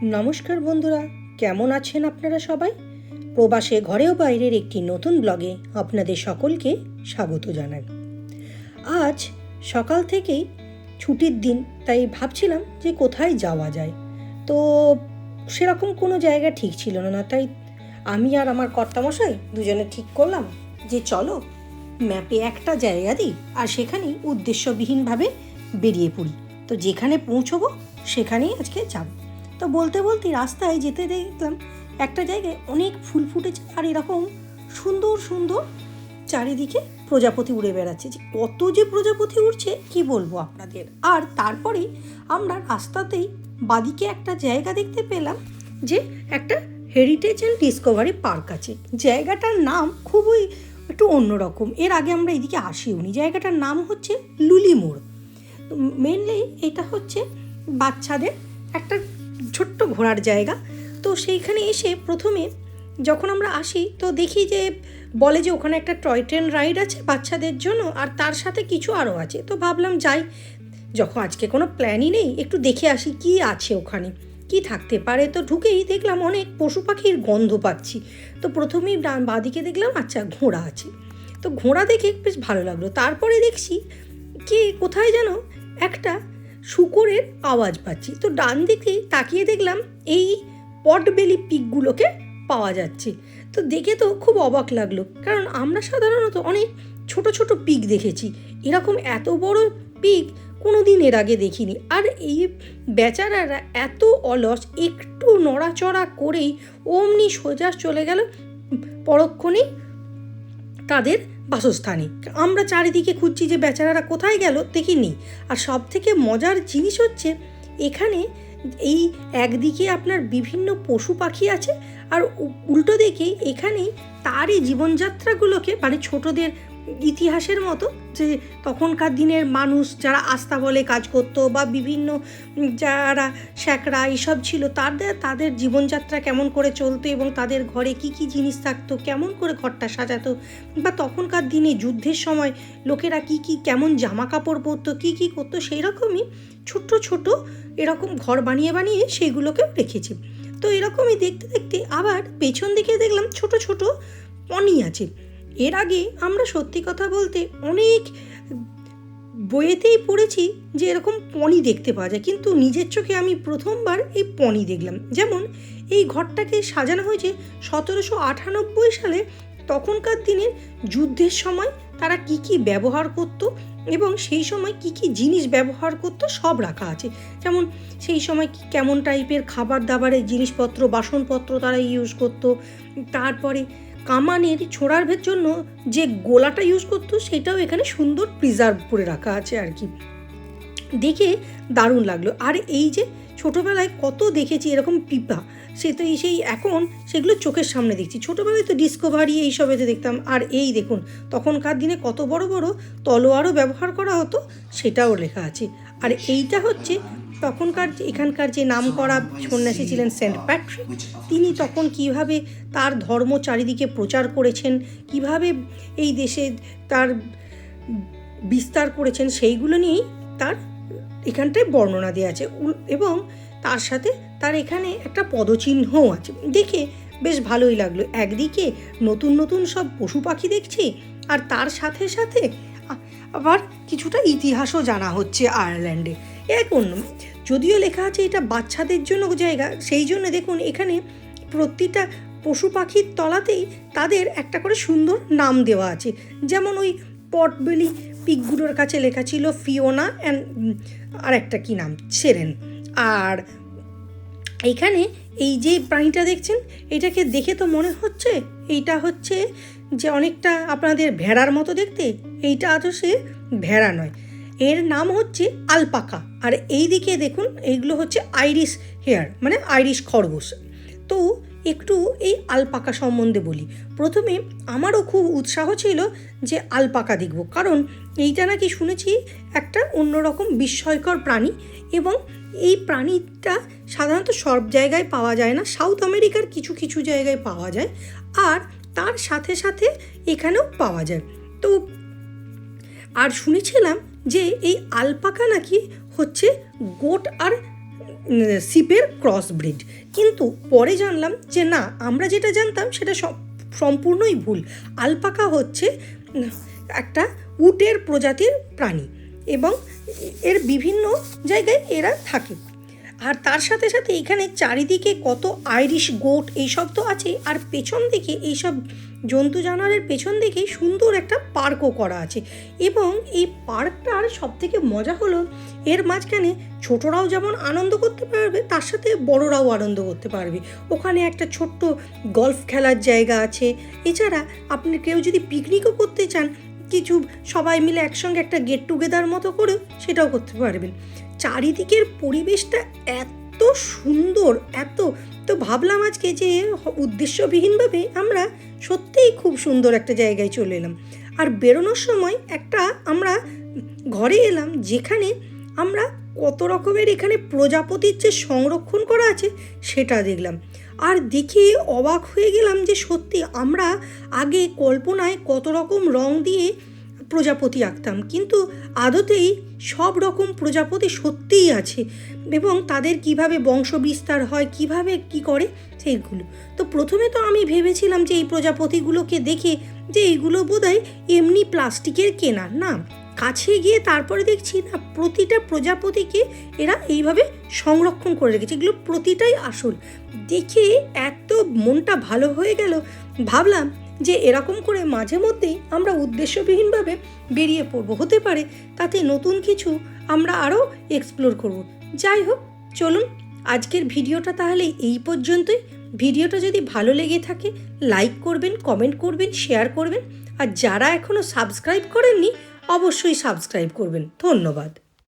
নমস্কার বন্ধুরা, কেমন আছেন আপনারা সবাই? প্রবাসে ঘরেও বাইরের একটি নতুন ব্লগে আপনাদের সকলকে স্বাগত জানাই। আজ সকাল থেকেই ছুটির দিন, তাই ভাবছিলাম যে কোথায় যাওয়া যায়। তো সেরকম কোনো জায়গা ঠিক ছিল না, তাই আমি আর আমার কর্তামশাই দুজনে ঠিক করলাম যে চলো ম্যাপে একটা জায়গা দিই আর সেখানেই উদ্দেশ্যবিহীনভাবে বেরিয়ে পড়ি। তো যেখানে পৌঁছবো সেখানেই আজকে যাব। তো বলতে বলতে রাস্তায় যেতে দেখলাম একটা জায়গায় অনেক ফুল ফুটেছে আর এরকম সুন্দর সুন্দর চারিদিকে প্রজাপতি উড়ে বেড়াচ্ছে। যে কত যে প্রজাপতি উড়ছে কি বলবো আপনাদের। আর তারপরেই আমরা রাস্তাতেই বাদিকে একটা জায়গা দেখতে পেলাম যে একটা হেরিটেজ অ্যান্ড ডিসকভারি পার্ক আছে। জায়গাটার নাম খুবই একটু অন্যরকম, এর আগে আমরা এদিকে আসিওনি। জায়গাটার নাম হচ্ছে লুলি মোড়। মেনলি এটা হচ্ছে বাচ্চাদের একটা ছোট্ট ঘোরার জায়গা। তো সেইখানে এসে প্রথমে যখন আমরা আসি তো দেখি যে বলে যে ওখানে একটা টয় ট্রেন রাইড আছে বাচ্চাদের জন্য, আর তার সাথে কিছু আরও আছে। তো ভাবলাম যাই, যখন আজকে কোনো প্ল্যানই নেই একটু দেখে আসি কি আছে ওখানে, কি থাকতে পারে। তো ঢুকেই দেখলাম অনেক পশু পাখির গন্ধ পাচ্ছি। তো প্রথমেই বাঁদিকে দেখলাম আচ্ছা ঘোড়া আছে। তো ঘোড়া দেখে বেশ ভালো লাগলো। তারপরে দেখছি কি কোথায় যেন একটা শূকরের আওয়াজ পাচ্ছি। তো ডান দিকে তাকিয়ে দেখলাম এই পটবেলি পিগগুলোকে পাওয়া যাচ্ছে। তো দেখে তো খুব অবাক লাগলো, কারণ আমরা সাধারণত অনেক ছোট ছোট পিগ দেখেছি, এরকম এত বড় পিগ কোনো দিন এর আগে দেখিনি। আর এই বেচারারা এত অলস, একটু নড়াচড়া করেই অমনি সোজা চলে গেল পরক্ষণেই তাদের বাসস্থানে। আমরা চারিদিকে খুঁজছি যে বেচারারা কোথায় গেল, দেখিনি। আর সব থেকে মজার জিনিস হচ্ছে এখানে এই একদিকে আপনার বিভিন্ন পশু পাখি আছে আর উল্টো দিকে এখানেই তারই জীবনযাত্রাগুলোকে, মানে ছোটদের ইতিহাসের মতো, যে তখনকার দিনের মানুষ যারা আস্তাবলে কাজ করতো বা বিভিন্ন যারা শ্যাকরা এইসব ছিল, তাদের জীবনযাত্রা কেমন করে চলতো এবং তাদের ঘরে কি কি জিনিস থাকতো, কেমন করে ঘরটা সাজাতো, বা তখনকার দিনে যুদ্ধের সময় লোকেরা কি কি কেমন জামা কাপড় পরতো, কি কি করতো, সেই রকমই ছোট্ট ছোট এরকম ঘর বানিয়ে বানিয়ে সেইগুলোকেও রেখেছি। তো এরকমই দেখতে দেখতে আবার পেছন দিকে দেখলাম ছোট ছোট পনি আছে। এর আগে আমরা সত্যি কথা বলতে অনেক বইয়েতেই পড়েছি যে এরকম পনি দেখতে পাওয়া যায়, কিন্তু নিজের চোখে আমি প্রথমবার এই পনি দেখলাম। যেমন এই ঘরটাকে সাজানো হয়েছে 1798 সালে। তখনকার দিনের যুদ্ধের সময় তারা কি কি ব্যবহার করতো এবং সেই সময় কি কি জিনিস ব্যবহার করতো সব রাখা আছে। যেমন সেই সময় কেমন টাইপের খাবার দাবারের জিনিসপত্র, বাসনপত্র তারা ইউজ করতো। তারপরে কামানের ছোড়ার জন্য যে গোলাটা ইউজ করতো সেটাও এখানে সুন্দর প্রিজার্ভ করে রাখা আছে আর কি। দেখে দারুণ লাগলো। আর এই যে ছোটোবেলায় কত দেখেছি এরকম পিপা, সে তো সেই এখন সেগুলো চোখের সামনে দেখছি। ছোটোবেলায় তো ডিসকভারি এইসবেতে দেখতাম। আর এই দেখুন তখনকার দিনে কত বড় বড় তলোয়ারও ব্যবহার করা হতো, সেটাও লেখা আছে। আর এইটা হচ্ছে তখনকার এখানকার যে নামকরা সন্ন্যাসী ছিলেন সেন্ট প্যাট্রিক, তিনি তখন কিভাবে তার ধর্ম চারিদিকে প্রচার করেছেন, কিভাবে এই দেশে তার বিস্তার করেছেন, সেইগুলো নিয়েই তার এখানটায় বর্ণনা দেওয়া আছে। এবং তার সাথে তার এখানে একটা পদচিহ্নও আছে। দেখে বেশ ভালোই লাগলো। একদিকে নতুন নতুন সব পশু পাখি দেখছি, আর তার সাথে সাথে আবার কিছুটা ইতিহাসও জানা হচ্ছে আয়ারল্যান্ডে। এখন যদিও লেখা আছে এটা বাচ্চাদের জন্য জায়গা, সেই জন্য দেখুন এখানে প্রতিটা পশু পাখির তলাতেই তাদের একটা করে সুন্দর নাম দেওয়া আছে। যেমন ওই পটবেলি পিগগুলোর কাছে লেখা ছিল ফিওনা অ্যান্ড আর একটা কী নাম সেরেন। আর এইখানে এই যে প্রাণীটা দেখছেন, এটাকে দেখে তো মনে হচ্ছে এইটা হচ্ছে যে অনেকটা আপনাদের ভেড়ার মতো দেখতে। এইটা আদৌ সে ভেড়া নয়, এর নাম হচ্ছে আলপাকা। আর এই দিকে দেখুন এইগুলো হচ্ছে আইরিশ হেয়ার, মানে আইরিশ খরগোশ। তো একটু এই আলপাকা সম্বন্ধে বলি। প্রথমে আমারও খুব উৎসাহ ছিল যে আলপাকা দেখব, কারণ এইটা নাকি শুনেছি একটা অন্যরকম বিস্ময়কর প্রাণী, এবং এই প্রাণীটা সাধারণত সব জায়গায় পাওয়া যায় না, সাউথ আমেরিকার কিছু কিছু জায়গায় পাওয়া যায়, আর তার সাথে সাথে এখানেও পাওয়া যায়। তো আর শুনেছিলাম যে এই আলপাকা নাকি হচ্ছে গোট আর সিপের ক্রস ব্রিড। কিন্তু পরে জানলাম যে না, আমরা যেটা জানতাম সেটা সম্পূর্ণই ভুল। আলপাকা হচ্ছে একটা উটের প্রজাতির প্রাণী এবং এর বিভিন্ন জায়গায় এরা থাকে। আর তার সাথে সাথে এখানে চারিদিকে কত আইরিশ গোট এইসব তো আছে, আর পেছন দিকে এইসব জন্তু জানোয়ারের পেছন দিকেই সুন্দর একটা পার্কও করা আছে। এবং এই পার্কটার সবথেকে মজা হলো এর মাঝখানে ছোটরাও যেমন আনন্দ করতে পারবে, তার সাথে বড়রাও আনন্দ করতে পারবে। ওখানে একটা ছোট্ট গলফ খেলার জায়গা আছে। এছাড়া আপনি কেউ যদি পিকনিকও করতে চান, কিছু সবাই মিলে একসঙ্গে একটা গেট টুগেদার মতো করে সেটাও করতে পারবেন। চারিদিকের পরিবেশটা এত সুন্দর, তো ভাবলাম আজকে যে উদ্দেশ্যবিহীনভাবে আমরা সত্যিই খুব সুন্দর একটা জায়গায় চলে এলাম। আর বেরোনোর সময় আমরা ঘরে এলাম যেখানে আমরা কত রকমের এখানে প্রজাপতির যে সংরক্ষণ করা আছে সেটা দেখলাম। আর দেখে অবাক হয়ে গেলাম যে সত্যি আমরা আগে কল্পনায় কত রকম রং দিয়ে প্রজাপতি আঁকতাম, কিন্তু আদতেই সব রকম প্রজাপতি সত্যিই আছে এবং তাদের কিভাবে বংশবিস্তার হয়, কিভাবে কি করে সেইগুলো। তো প্রথমে তো আমি ভেবেছিলাম যে এই প্রজাপতিগুলোকে দেখে যে এইগুলো বোধহয় এমনি প্লাস্টিকের কেনা, না, কাছে গিয়ে তারপরে দেখছি না, প্রতিটা প্রজাপতিকে এরা এইভাবে সংরক্ষণ করে রেখেছে। এগুলো প্রতিটাই আসল। দেখে এত মনটা ভালো হয়ে গেল, ভাবলাম যে এরকম করে মাঝে মধ্যেই আমরা উদ্দেশ্যবিহীনভাবে বেরিয়ে পড়বো, হতে পারে তাতে নতুন কিছু আমরা আরও এক্সপ্লোর করব। যাই হোক, চলুন আজকের ভিডিওটা তাহলে এই পর্যন্তই। ভিডিওটা যদি ভালো লেগে থাকে লাইক করবেন, কমেন্ট করবেন, শেয়ার করবেন, আর যারা এখনও সাবস্ক্রাইব করেননি অবশ্যই সাবস্ক্রাইব করবেন। ধন্যবাদ।